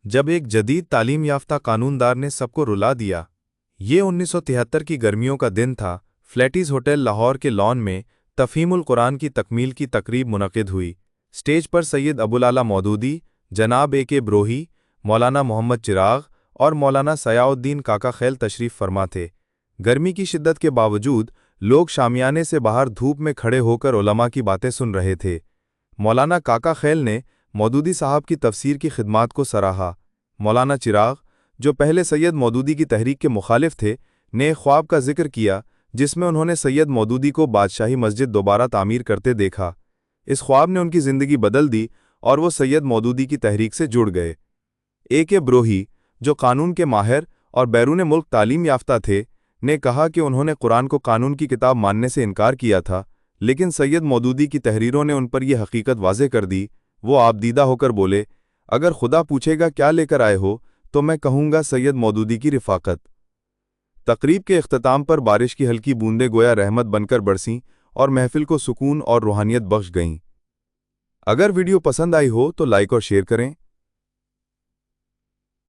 जब एक जदीद तालीम याफ्ता कानूनदार ने सबको रुला दिया। ये 1973 की गर्मियों का दिन था। फ्लैटीज होटल लाहौर के लॉन में तफ़हीमुल कुरान की तकमील की तकरीब मुनक़िद हुई। स्टेज पर सैयद अबुल आला मौदूदी, जनाब ए.के. ब्रोही, मौलाना मोहम्मद चिराग और मौलाना सयाउद्दीन काका खैल तशरीफ़ फरमा थे। गर्मी की शिद्दत के बावजूद लोग शामियाने से बाहर धूप में खड़े होकर उलमा की बातें सुन रहे थे। मौलाना काका खैल ने मौदूदी साहब की तफसीर की खिदमात को सराहा। मौलाना चिराग, जो पहले सैयद मौदूदी की तहरीक के मुखालिफ थे, ने एक ख्वाब का जिक्र किया जिसमें उन्होंने सैयद मौदूदी को बादशाही मस्जिद दोबारा तामीर करते देखा। इस ख्वाब ने उनकी ज़िंदगी बदल दी और वो सैयद मौदूदी की तहरीक से जुड़ गए। ए.के. ब्रोही, जो कानून के माहिर और बैरून मुल्क तालीम याफ्ता थे, ने कहा कि उन्होंने कुरान को कानून की किताब मानने से इनकार किया था, लेकिन सैयद मौदूदी की तहरीरों ने उन पर यह हकीकत वाज़े कर दी। वो आबदीदा होकर बोले, अगर खुदा पूछेगा क्या लेकर आए हो, तो मैं कहूँगा सैयद मौदूदी की रिफ़ाक़त। तकरीब के इख्तिताम पर बारिश की हल्की बूंदें गोया रहमत बनकर बरसीं और महफिल को सुकून और रूहानियत बख्श गईं। अगर वीडियो पसंद आई हो तो लाइक और शेयर करें।